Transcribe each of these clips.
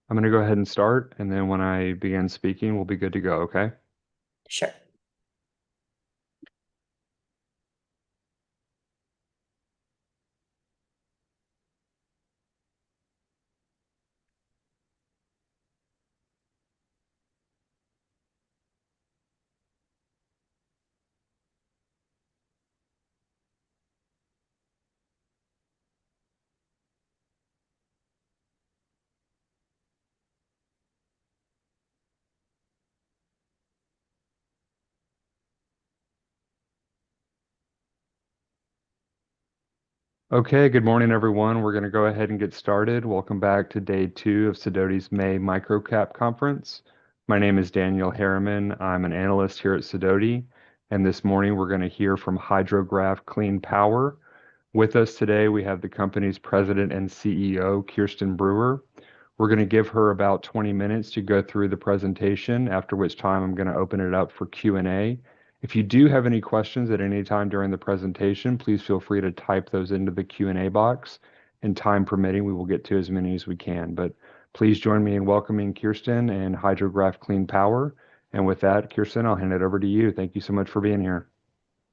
I'm going to go ahead and start, and then when I begin speaking, we'll be good to go, okay? Sure. Okay, good morning, everyone. We're going to go ahead and get started. Welcome back to day two of Sidoti's May Microcap Conference. My name is Daniel Harriman. I'm an analyst here at Sidoti, and this morning we're going to hear from HydroGraph Clean Power. With us today, we have the company's president and CEO, Kirsten Brewer. We're going to give her about 20 minutes to go through the presentation, after which time I'm going to open it up for Q&A. If you do have any questions at any time during the presentation, please feel free to type those into the Q&A box, and time permitting, we will get to as many as we can. But please join me in welcoming Kirsten and HydroGraph Clean Power. And with that, Kirsten, I'll hand it over to you. Thank you so much for being here.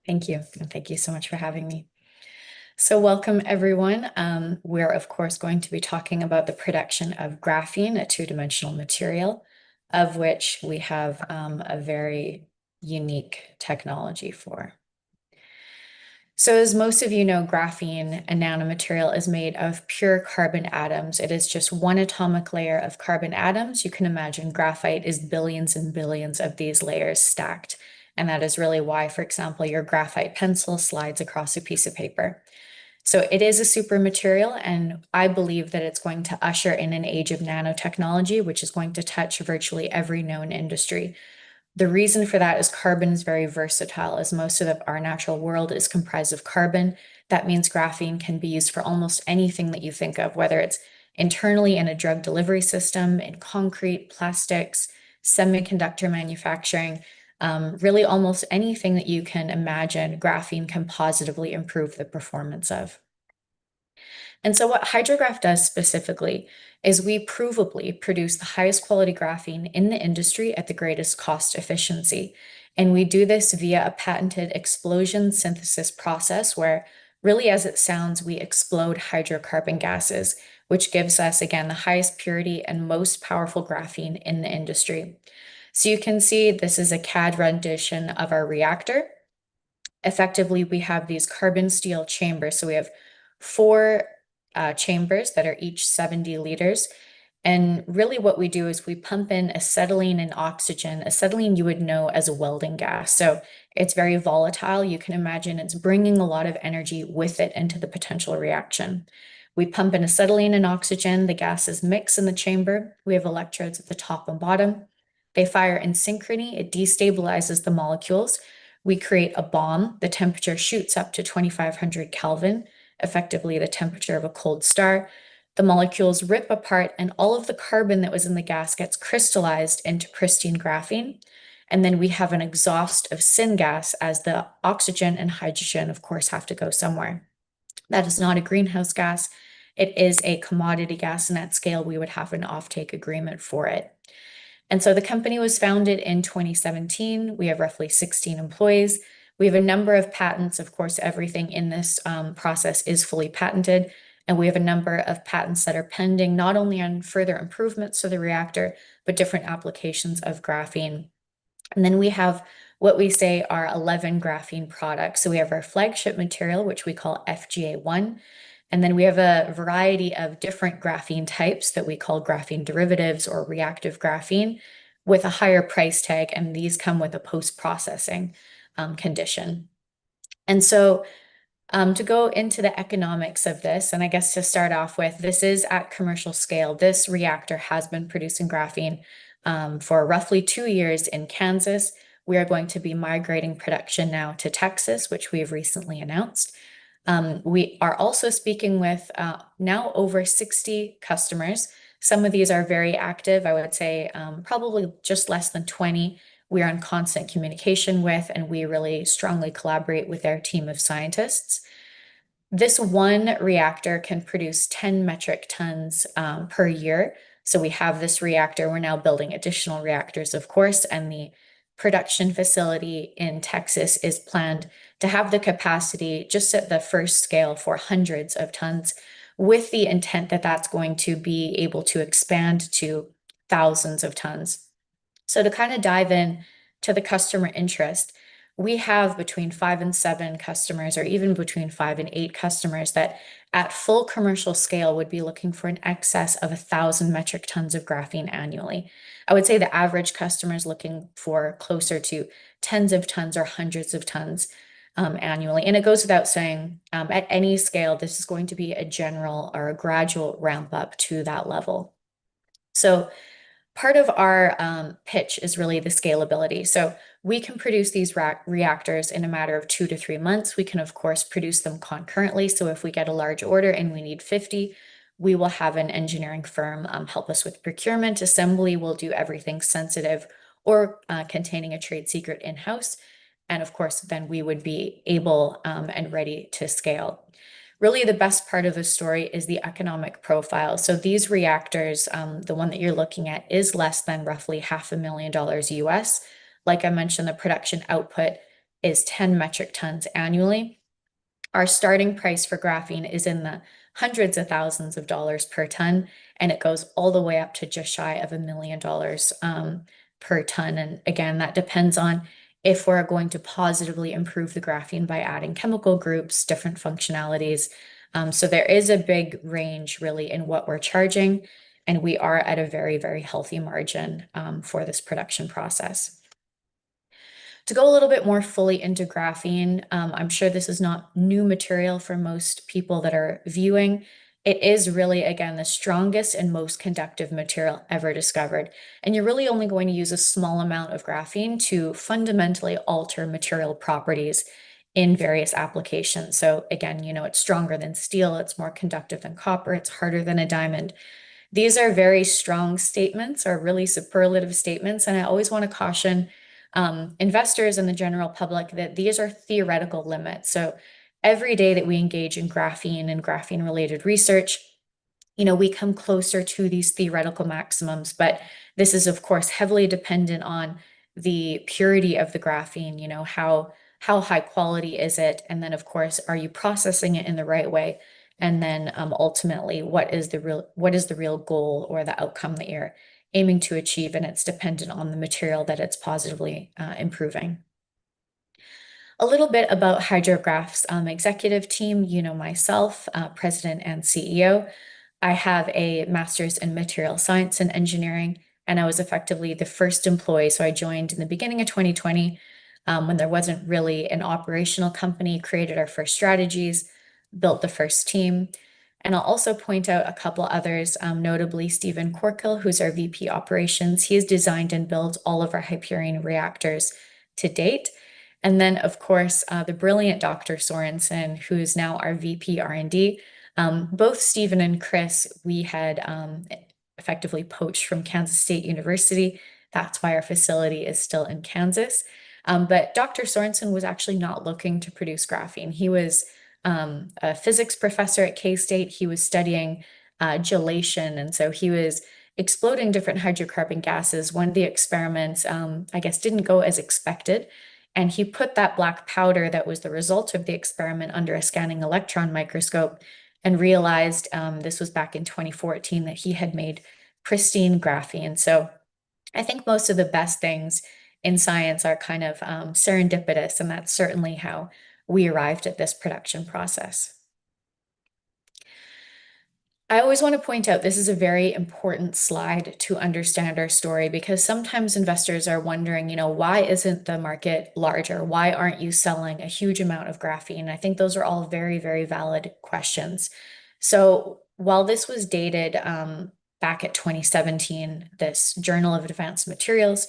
Thank you. And thank you so much for having me. So welcome, everyone. We're, of course, going to be talking about the production of graphene, a two-dimensional material, of which we have a very unique technology for. So as most of you know, graphene, a nanomaterial, is made of pure carbon atoms. It is just one atomic layer of carbon atoms. You can imagine graphite is billions and billions of these layers stacked. And that is really why, for example, your graphite pencil slides across a piece of paper. So it is a super material, and I believe that it's going to usher in an age of nanotechnology, which is going to touch virtually every known industry. The reason for that is carbon is very versatile, as most of our natural world is comprised of carbon. That means graphene can be used for almost anything that you think of, whether it's internally in a drug delivery system, in concrete, plastics, semiconductor manufacturing, really almost anything that you can imagine, graphene can positively improve the performance of. And so what HydroGraph does specifically is we provably produce the highest quality graphene in the industry at the greatest cost efficiency. And we do this via a patented explosion synthesis process where, really as it sounds, we explode hydrocarbon gases, which gives us, again, the highest purity and most powerful graphene in the industry. So you can see this is a CAD rendition of our reactor. Effectively, we have these carbon steel chambers. So we have four chambers that are each 70 liters. And really what we do is we pump in acetylene and oxygen. Acetylene you would know as a welding gas. So it's very volatile. You can imagine it's bringing a lot of energy with it into the potential reaction. We pump in acetylene and oxygen. The gases mix in the chamber. We have electrodes at the top and bottom. They fire in synchrony. It destabilizes the molecules. We create a bomb. The temperature shoots up to 2500 Kelvin, effectively the temperature of a cold star. The molecules rip apart, and all of the carbon that was in the gas gets crystallized into pristine graphene. And then we have an exhaust of syngas, as the oxygen and hydrogen, of course, have to go somewhere. That is not a greenhouse gas. It is a commodity gas, and at scale, we would have an offtake agreement for it. And so the company was founded in 2017. We have roughly 16 employees. We have a number of patents. Of course, everything in this process is fully patented. And we have a number of patents that are pending, not only on further improvements to the reactor, but different applications of graphene. And then we have what we say are 11 graphene products. So we have our flagship material, which we call FGA1. And then we have a variety of different graphene types that we call graphene derivatives or reactive graphene with a higher price tag. And these come with a post-processing condition. And so to go into the economics of this, and I guess to start off with, this is at commercial scale. This reactor has been producing graphene for roughly 2 years in Kansas. We are going to be migrating production now to Texas, which we have recently announced. We are also speaking with now over 60 customers. Some of these are very active. I would say probably just less than 20 we are in constant communication with, and we really strongly collaborate with our team of scientists. This one reactor can produce 10 metric tons per year. So we have this reactor. We're now building additional reactors, of course, and the production facility in Texas is planned to have the capacity just at the first scale for hundreds of tons, with the intent that that's going to be able to expand to thousands of tons. So to kind of dive in to the customer interest, we have between 5 and 7 customers, or even between 5 and 8 customers that at full commercial scale would be looking for an excess of 1,000 metric tons of graphene annually. I would say the average customer is looking for closer to tens of tons or hundreds of tons annually. And it goes without saying, at any scale, this is going to be a general or a gradual ramp up to that level. So part of our pitch is really the scalability. So we can produce these reactors in a matter of 2 to 3 months. We can, of course, produce them concurrently. So if we get a large order and we need 50, we will have an engineering firm help us with procurement. Assembly will do everything sensitive or containing a trade secret in-house. And of course, then we would be able and ready to scale. Really, the best part of the story is the economic profile. So these reactors, the one that you're looking at, is less than roughly $500,000 US. Like I mentioned, the production output is 10 metric tons annually. Our starting price for graphene is in the hundreds of thousands of dollars per ton, and it goes all the way up to just shy of $1 million per ton. And again, that depends on if we're going to positively improve the graphene by adding chemical groups, different functionalities. So there is a big range really in what we're charging, and we are at a very, very healthy margin for this production process. To go a little bit more fully into graphene, I'm sure this is not new material for most people that are viewing. It is really, again, the strongest and most conductive material ever discovered. And you're really only going to use a small amount of graphene to fundamentally alter material properties in various applications. So again, it's stronger than steel, it's more conductive than copper, it's harder than a diamond. These are very strong statements, or really superlative statements, and I always want to caution investors and the general public that these are theoretical limits. So every day that we engage in graphene and graphene related research, we come closer to these theoretical maximums, but this is of course heavily dependent on the purity of the graphene, how high quality is it? And then of course, are you processing it in the right way? And then ultimately, what is the real goal or the outcome that you're aiming to achieve? And it's dependent on the material that it's positively improving. A little bit about HydroGraph's executive team. Myself, president and CEO. I have a master's in material science and engineering, and I was effectively the first employee. So I joined in the beginning of 2020 when there wasn't really an operational company, created our first strategies, built the first team. And I'll also point out a couple others, notably Stephen Corkill, who's our VP operations. He has designed and built all of our Hyperion reactors to date. And then, of course, the brilliant Dr. Sorensen, who is now our VP R&D. Both Stephen and Chris, we had effectively poached from Kansas State University. That's why our facility is still in Kansas. But Dr. Sorensen was actually not looking to produce graphene. He was a physics professor at K-State. He was studying gelation, and so he was exploding different hydrocarbon gases. One of the experiments, I guess, didn't go as expected, and he put that black powder that was the result of the experiment under a scanning electron microscope and realized, this was back in 2014, that he had made pristine graphene. So I think most of the best things in science are kind of serendipitous, and that's certainly how we arrived at this production process. I always want to point out this is a very important slide to understand our story, because sometimes investors are wondering, why isn't the market larger? Why aren't you selling a huge amount of graphene? I think those are all very, very valid questions. So while this was dated back at 2017, this Journal of Advanced Materials,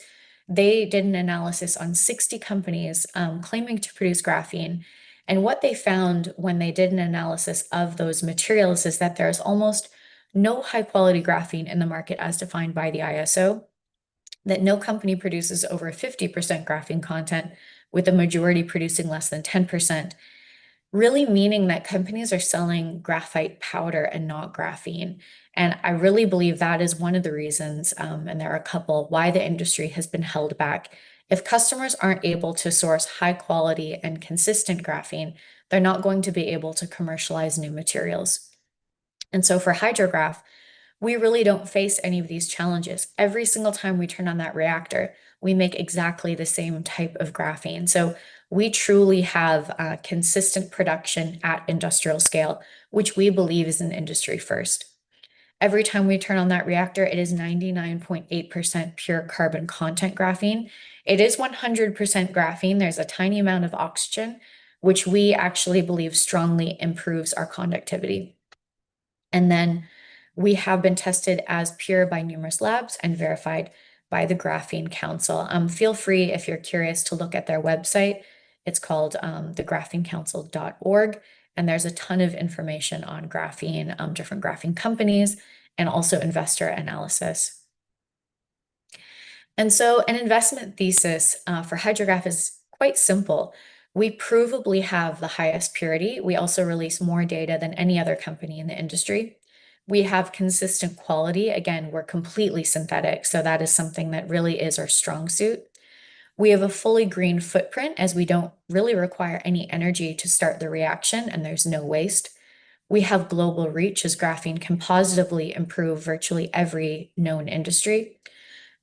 they did an analysis on 60 companies claiming to produce graphene. And what they found when they did an analysis of those materials is that there's almost no high quality graphene in the market as defined by the ISO, that no company produces over 50% graphene content, with the majority producing less than 10%. really meaning that companies are selling graphite powder and not graphene. And I really believe that is one of the reasons, and there are a couple, why the industry has been held back. If customers aren't able to source high quality and consistent graphene, they're not going to be able to commercialize new materials. And so for HydroGraph, we really don't face any of these challenges. Every single time we turn on that reactor, we make exactly the same type of graphene. So we truly have consistent production at industrial scale, which we believe is an industry first. Every time we turn on that reactor, it is 99.8% pure carbon content graphene. It is 100% graphene. There's a tiny amount of oxygen, which we actually believe strongly improves our conductivity. And then we have been tested as pure by numerous labs and verified by the Graphene Council. Feel free, if you're curious, to look at their website. It's called thegraphenecouncil.org, and there's a ton of information on graphene, different graphene companies, and also investor analysis. And so an investment thesis for HydroGraph is quite simple. We provably have the highest purity. We also release more data than any other company in the industry. We have consistent quality. Again, we're completely synthetic, so that is something that really is our strong suit. We have a fully green footprint as we don't really require any energy to start the reaction and there's no waste. We have global reach as graphene can positively improve virtually every known industry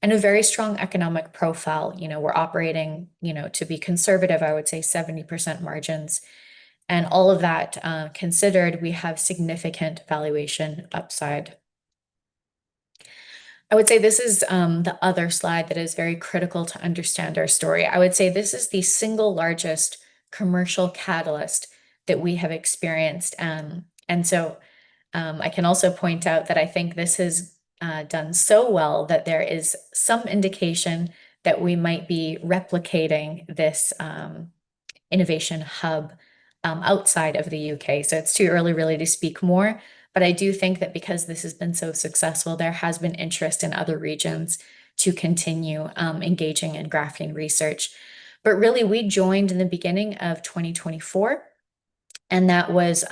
and a very strong economic profile. We're operating, to be conservative, I would say 70% margins. And all of that considered, we have significant valuation upside. I would say this is the other slide that is very critical to understand our story. I would say this is the single largest commercial catalyst that we have experienced. And so I can also point out that I think this has done so well that there is some indication that we might be replicating this innovation hub outside of the UK. So it's too early really to speak more, but I do think that because this has been so successful, there has been interest in other regions to continue engaging in graphene research. But really, we joined in the beginning of 2024. And that was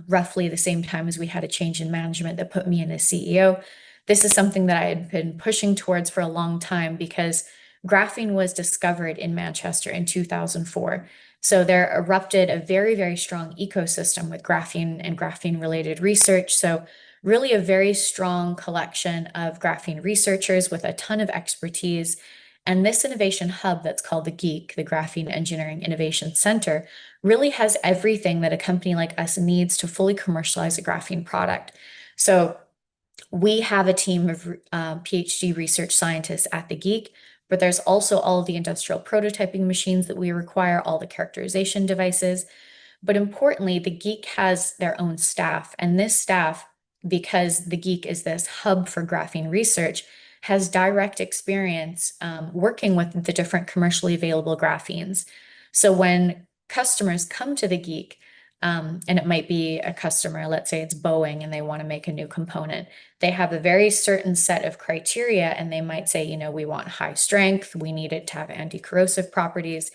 roughly the same time as we had a change in management that put me in as CEO. This is something that I had been pushing towards for a long time because graphene was discovered in Manchester in 2004. So there erupted a very, very strong ecosystem with graphene and graphene-related research. So really a very strong collection of graphene researchers with a ton of expertise. And this innovation hub that's called the GEEC, the Graphene Engineering Innovation Center, really has everything that a company like us needs to fully commercialize a graphene product. So we have a team of PhD research scientists at the GEEC, but there's also all the industrial prototyping machines that we require, all the characterization devices. But importantly, the GEEC has their own staff, and this staff, because the GEEC is this hub for graphene research, has direct experience working with the different commercially available graphenes. So when customers come to the GEEC, and it might be a customer, let's say it's Boeing, and they want to make a new component, they have a very certain set of criteria, and they might say, we want high strength, we need it to have anti-corrosive properties.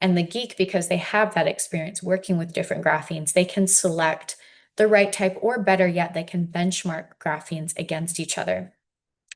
And the GEEC, because they have that experience working with different graphenes, they can select the right type, or better yet, they can benchmark graphenes against each other.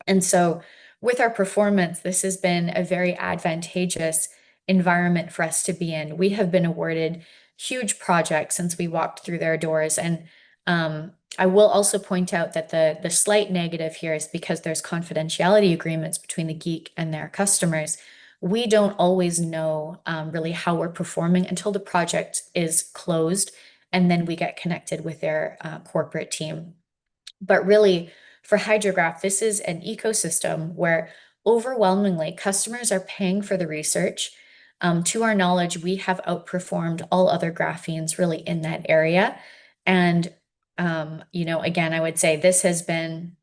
And so with our performance, this has been a very advantageous environment for us to be in. We have been awarded huge projects since we walked through their doors. And I will also point out that the slight negative here is because there's confidentiality agreements between the GEEC and their customers. We don't always know really how we're performing until the project is closed, and then we get connected with their corporate team. But really, for HydroGraph, this is an ecosystem where overwhelmingly customers are paying for the research. To our knowledge, we have outperformed all other graphenes really in that area. And, again, I would say this has been,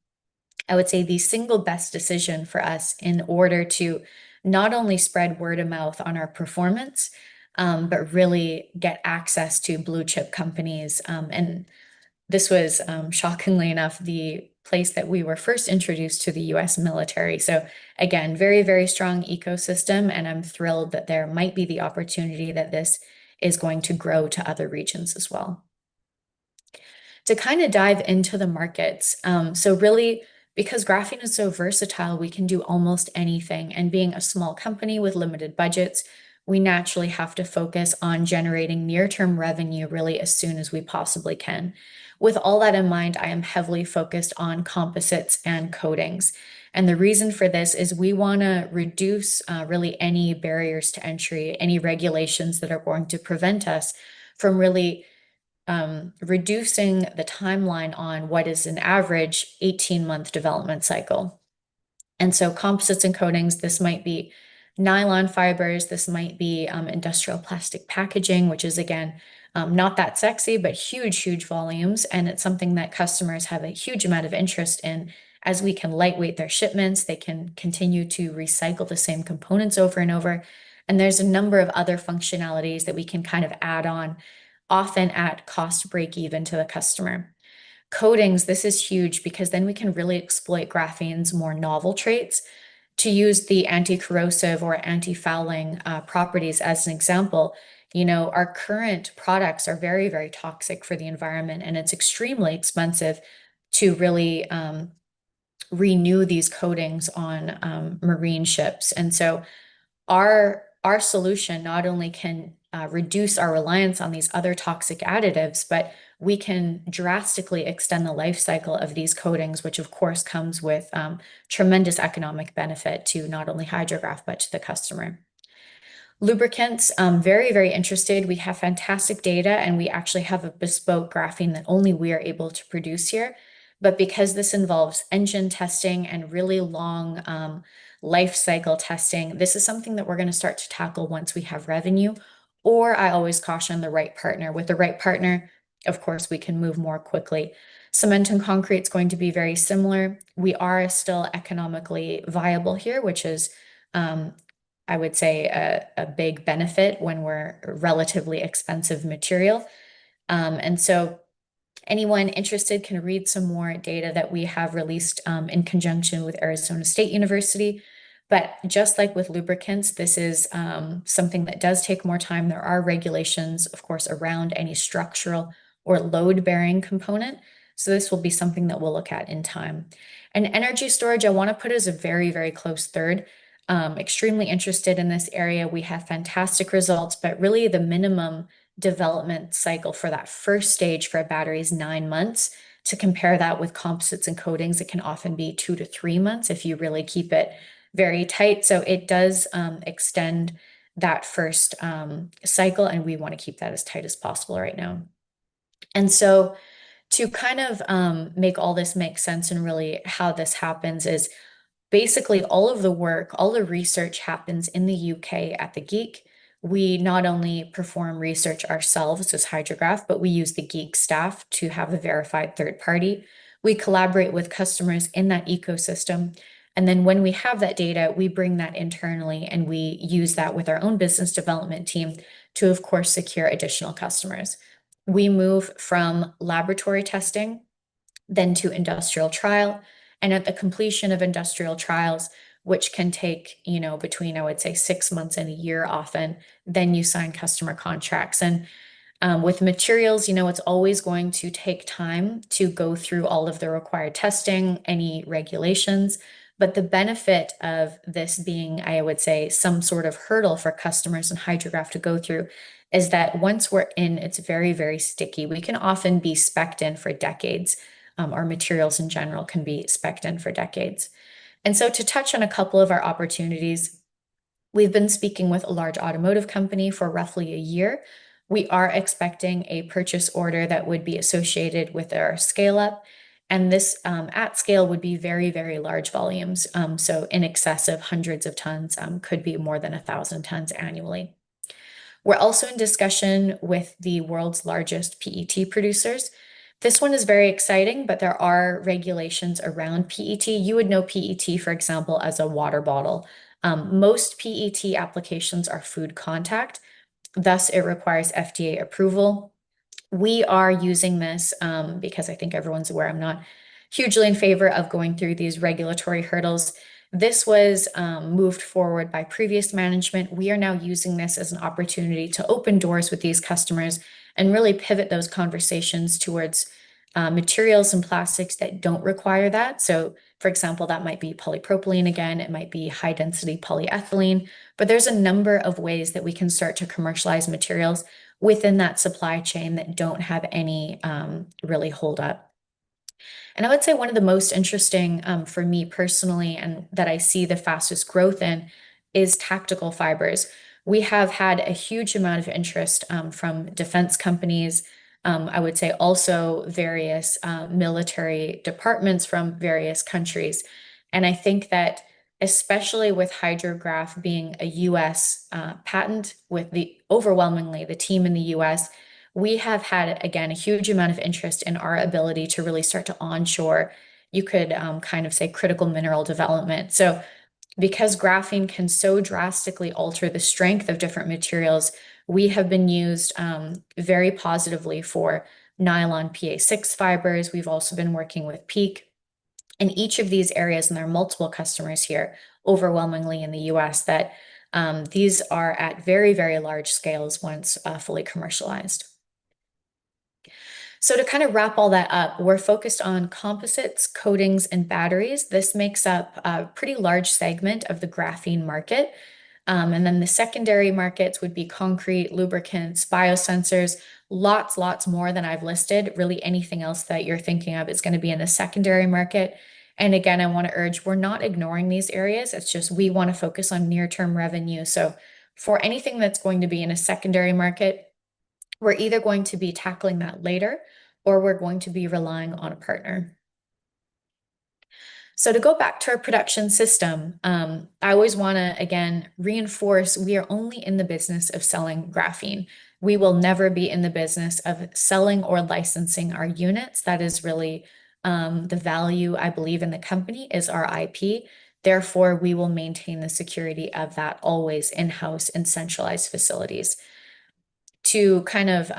the single best decision for us in order to not only spread word of mouth on our performance, but really get access to blue chip companies. And this was, shockingly enough, the place that we were first introduced to the US military. So again, very, very strong ecosystem. And I'm thrilled that there might be the opportunity that this is going to grow to other regions as well. To kind of dive into the markets, so really, because graphene is so versatile, we can do almost anything. And being a small company with limited budgets, we naturally have to focus on generating near-term revenue really as soon as we possibly can. With all that in mind, I am heavily focused on composites and coatings. And the reason for this is we want to reduce really any barriers to entry, any regulations that are going to prevent us from really reducing the timeline on what is an average 18-month development cycle. And so composites and coatings, this might be nylon fibers, this might be industrial plastic packaging, which is again, not that sexy, but huge, huge volumes. And it's something that customers have a huge amount of interest in. As we can lightweight their shipments, they can continue to recycle the same components over and over. And there's a number of other functionalities that we can kind of add on, often at cost break even to the customer. Coatings, this is huge because then we can really exploit graphene's more novel traits. To use the anti-corrosive or anti-fouling properties as an example, our current products are very, very toxic for the environment, and it's extremely expensive to really renew these coatings on marine ships. And so our solution not only can reduce our reliance on these other toxic additives, but we can drastically extend the life cycle of these coatings, which of course comes with tremendous economic benefit to not only HydroGraph, but to the customer. Lubricants, very, very interested. We have fantastic data, and we actually have a bespoke graphene that only we are able to produce here. But because this involves engine testing and really long life cycle testing, this is something that we're going to start to tackle once we have revenue. Or I always caution the right partner. With the right partner, of course, we can move more quickly. Cement and concrete is going to be very similar. We are still economically viable here, which is I would say a big benefit when we're a relatively expensive material. And so anyone interested can read some more data that we have released in conjunction with Arizona State University. But just like with lubricants, this is something that does take more time. There are regulations, of course, around any structural or load-bearing component. So this will be something that we'll look at in time. And energy storage, I want to put as a very, very close third. Extremely interested in this area. We have fantastic results, but really the minimum development cycle for that first stage for a battery is 9 months. To compare that with composites and coatings, it can often be 2 to 3 months if you really keep it very tight. So it does extend that first cycle, and we want to keep that as tight as possible right now. And so to kind of make all this make sense and really how this happens is basically all of the work, all the research happens in the UK at the Geek. We not only perform research ourselves as HydroGraph, but we use the Geek staff to have a verified third party. We collaborate with customers in that ecosystem. And then when we have that data, we bring that internally and we use that with our own business development team to, of course, secure additional customers. We move from laboratory testing then to industrial trial. And at the completion of industrial trials, which can take, between, I would say, 6 months and a year often, then you sign customer contracts. And with materials, it's always going to take time to go through all of the required testing, any regulations. But the benefit of this being, I would say, some sort of hurdle for customers and HydroGraph to go through is that once we're in, it's very, very sticky. We can often be spec'd in for decades. Our materials in general can be spec'd in for decades. And so to touch on a couple of our opportunities, we've been speaking with a large automotive company for roughly a year. We are expecting a purchase order that would be associated with our scale up. And this at scale would be very, very large volumes. So in excess of hundreds of tons, could be more than 1,000 tons annually. We're also in discussion with the world's largest PET producers. This one is very exciting, but there are regulations around PET. You would know PET, for example, as a water bottle. Most PET applications are food contact, thus it requires FDA approval. We are using this because I think everyone's aware I'm not hugely in favor of going through these regulatory hurdles. This was moved forward by previous management. We are now using this as an opportunity to open doors with these customers and really pivot those conversations towards materials and plastics that don't require that. So, for example, that might be polypropylene again, it might be high density polyethylene, but there's a number of ways that we can start to commercialize materials within that supply chain that don't have any really hold up. And I would say one of the most interesting for me personally, and that I see the fastest growth in, is tactical fibers. We have had a huge amount of interest from defense companies. I would say also various military departments from various countries. And I think that especially with HydroGraph being a US patent, with the overwhelmingly the team in the US, we have had, again, a huge amount of interest in our ability to really start to onshore, you could kind of say critical mineral development. So because graphene can so drastically alter the strength of different materials, we have been used very positively for nylon PA6 fibers. We've also been working with PEEK in each of these areas, and there are multiple customers here, overwhelmingly in the US, that these are at very, very large scales once fully commercialized. So to kind of wrap all that up, we're focused on composites, coatings, and batteries. This makes up a pretty large segment of the graphene market. And then the secondary markets would be concrete, lubricants, biosensors, lots more than I've listed. Really anything else that you're thinking of is going to be in the secondary market. And again, I want to urge, we're not ignoring these areas. It's just we want to focus on near-term revenue. So for anything that's going to be in a secondary market, we're either going to be tackling that later or we're going to be relying on a partner. So to go back to our production system, I always want to, again, reinforce we are only in the business of selling graphene. We will never be in the business of selling or licensing our units. That is really the value, I believe, in the company is our IP. Therefore, we will maintain the security of that always in-house in centralized facilities. To kind of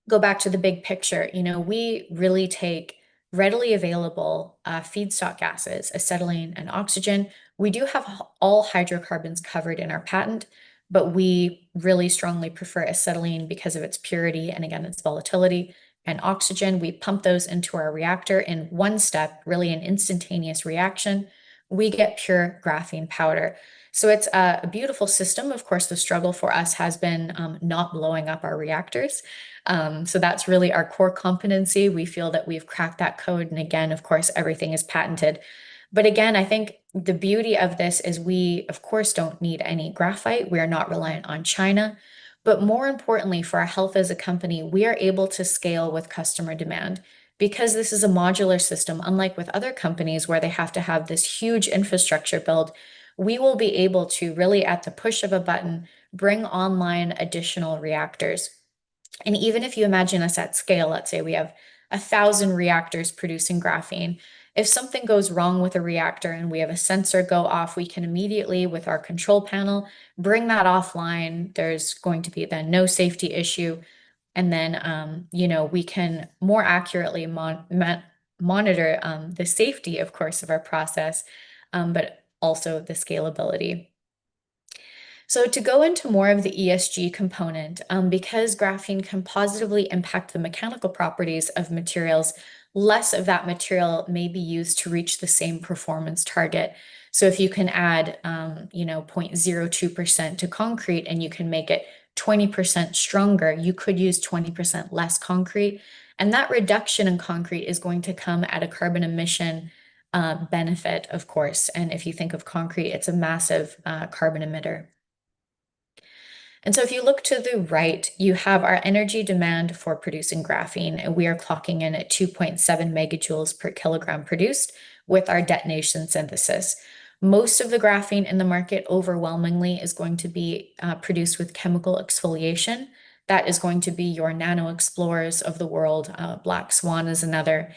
go back to the big picture, we really take readily available feedstock gases, acetylene and oxygen. We do have all hydrocarbons covered in our patent, but we really strongly prefer acetylene because of its purity and again, its volatility. And oxygen, we pump those into our reactor in one step, really an instantaneous reaction. We get pure graphene powder. So it's a beautiful system. Of course, the struggle for us has been not blowing up our reactors. So that's really our core competency. We feel that we've cracked that code. And again, of course, everything is patented. But again, I think the beauty of this is we, of course, don't need any graphite. We are not reliant on China. But more importantly, for our health as a company, we are able to scale with customer demand. Because this is a modular system, unlike with other companies where they have to have this huge infrastructure build, we will be able to really, at the push of a button, bring online additional reactors. And even if you imagine us at scale, let's say we have 1,000 reactors producing graphene. If something goes wrong with a reactor and we have a sensor go off, we can immediately, with our control panel, bring that offline. There's going to be then no safety issue. And then, we can more accurately monitor the safety, of course, of our process, but also the scalability. So to go into more of the ESG component, because graphene can positively impact the mechanical properties of materials, less of that material may be used to reach the same performance target. So if you can add, 0.02% to concrete and you can make it 20% stronger, you could use 20% less concrete. And that reduction in concrete is going to come at a carbon emission benefit, of course. And if you think of concrete, it's a massive carbon emitter. And so if you look to the right, you have our energy demand for producing graphene, and we are clocking in at 2.7 megajoules per kilogram produced with our detonation synthesis. Most of the graphene in the market overwhelmingly is going to be produced with chemical exfoliation. That is going to be your nano explorers of the world. Black Swan is another.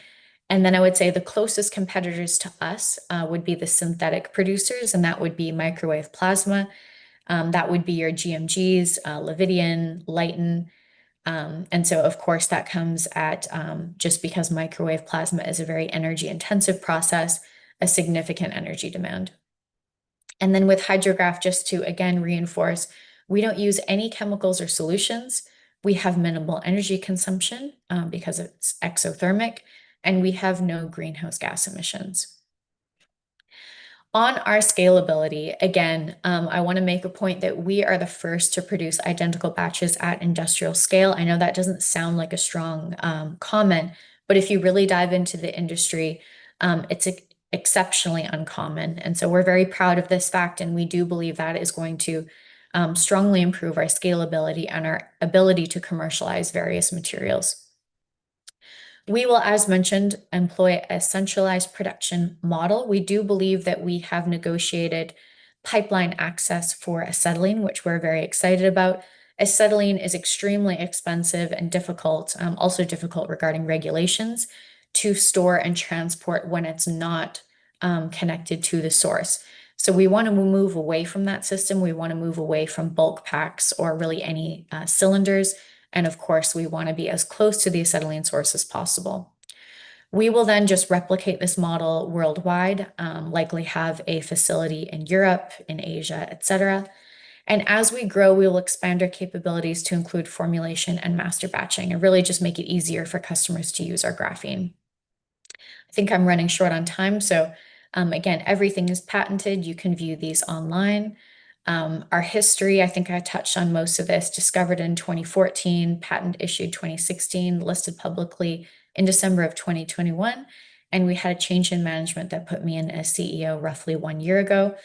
And then I would say the closest competitors to us would be the synthetic producers, and that would be microwave plasma. That would be your GMGs, Lividian, Lighten. And so, of course, that comes at just because microwave plasma is a very energy intensive process. a significant energy demand. And then with HydroGraph, just to again reinforce, we don't use any chemicals or solutions. We have minimal energy consumption because it's exothermic, and we have no greenhouse gas emissions. On our scalability, again, I want to make a point that we are the first to produce identical batches at industrial scale. I know that doesn't sound like a strong comment, but if you really dive into the industry, it's exceptionally uncommon. And so we're very proud of this fact, and we do believe that is going to strongly improve our scalability and our ability to commercialize various materials. We will, as mentioned, employ a centralized production model. We do believe that we have negotiated pipeline access for acetylene, which we're very excited about. Acetylene is extremely expensive and difficult, also difficult regarding regulations to store and transport when it's not connected to the source. So we want to move away from that system. We want to move away from bulk packs or really any cylinders. And of course, we want to be as close to the acetylene source as possible. We will then just replicate this model worldwide, likely have a facility in Europe, in Asia, etc. And as we grow, we will expand our capabilities to include formulation and master batching and really just make it easier for customers to use our graphene. I think I'm running short on time, so again, everything is patented. You can view these online. Our history, I think I touched on most of this, discovered in 2014, patent issued 2016, listed publicly in December of 2021. And we had a change in management that put me in as CEO roughly 1 year ago.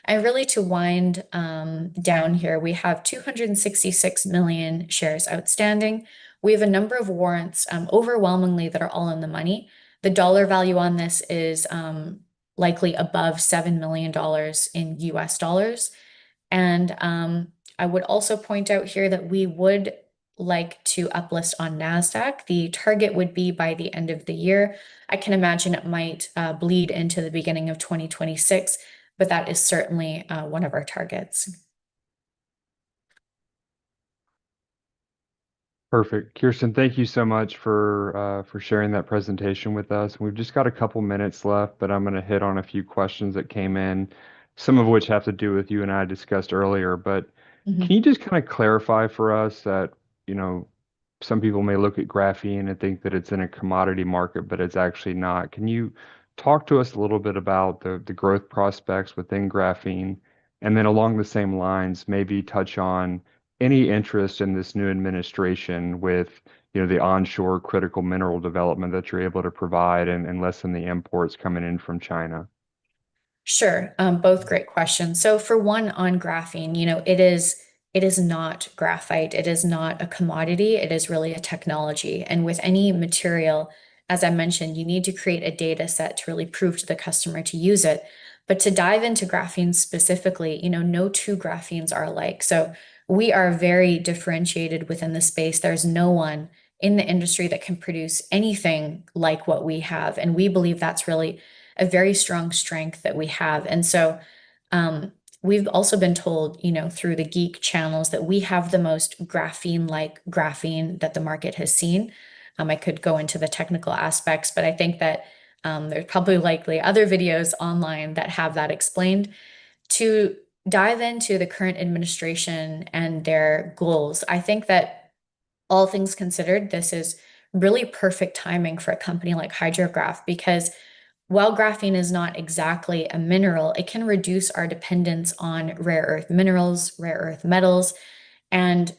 And really to wind down here, we have 266 million shares outstanding. We have a number of warrants, overwhelmingly that are all in the money. The dollar value on this is likely above $7 million in US dollars. And I would also point out here that we would like to uplist on NASDAQ. The target would be by the end of the year. I can imagine it might bleed into the beginning of 2026, but that is certainly one of our targets. Perfect. Kirsten, thank you so much for sharing that presentation with us. We've just got a couple minutes left, but I'm going to hit on a few questions that came in, some of which have to do with you and I discussed earlier. But Mhm. can you just kind of clarify for us that, you know, some people may look at graphene and think that it's in a commodity market, but it's actually not. Can you talk to us a little bit about the growth prospects within graphene? And then along the same lines, maybe touch on any interest in this new administration with, you know, the onshore critical mineral development that you're able to provide and lessen the imports coming in from China. Sure, both great questions. So for one on graphene, it is not graphite. It is not a commodity. It is really a technology. And with any material, as I mentioned, you need to create a data set to really prove to the customer to use it. But to dive into graphene specifically, no two graphenes are alike. So we are very differentiated within the space. There's no one in the industry that can produce anything like what we have. And we believe that's really a very strong strength that we have. And so we've also been told, through the geek channels that we have the most graphene-like graphene that the market has seen. I could go into the technical aspects, but I think that there's probably likely other videos online that have that explained. To dive into the current administration and their goals, I think that all things considered, this is really perfect timing for a company like HydroGraph because while graphene is not exactly a mineral, it can reduce our dependence on rare earth minerals, rare earth metals, and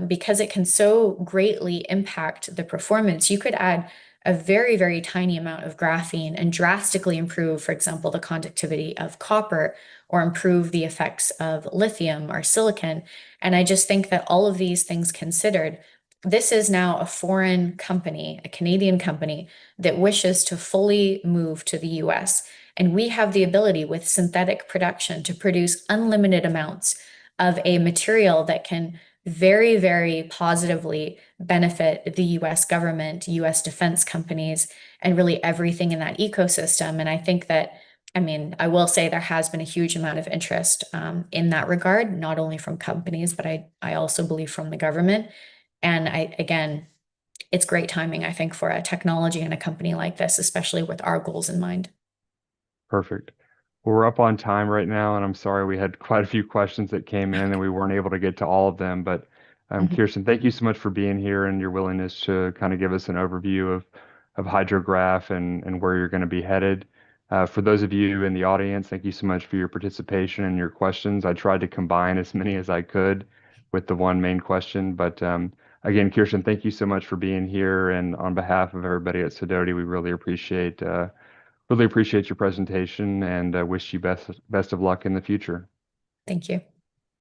because it can so greatly impact the performance, you could add a very, very tiny amount of graphene and drastically improve, for example, the conductivity of copper or improve the effects of lithium or silicon. And I just think that all of these things considered, this is now a foreign company, a Canadian company that wishes to fully move to the US. And we have the ability with synthetic production to produce unlimited amounts of a material that can very, very positively benefit the US government, US defense companies, and really everything in that ecosystem. And I think that, I will say there has been a huge amount of interest in that regard, not only from companies, but I also believe from the government. And again, it's great timing, I think, for a technology and a company like this, especially with our goals in mind. Perfect. Well, we're up on time right now, and I'm sorry we had quite a few questions that came in and we weren't able to get to all of them. But Mhm. Kirsten, thank you so much for being here and your willingness to kind of give us an overview of HydroGraph and where you're going to be headed. For those of you in the audience, thank you so much for your participation and your questions. I tried to combine as many as I could with the one main question. But again, Kirsten, thank you so much for being here. And on behalf of everybody at Sidoti, we really appreciate your presentation and wish you best of luck in the future. Thank you.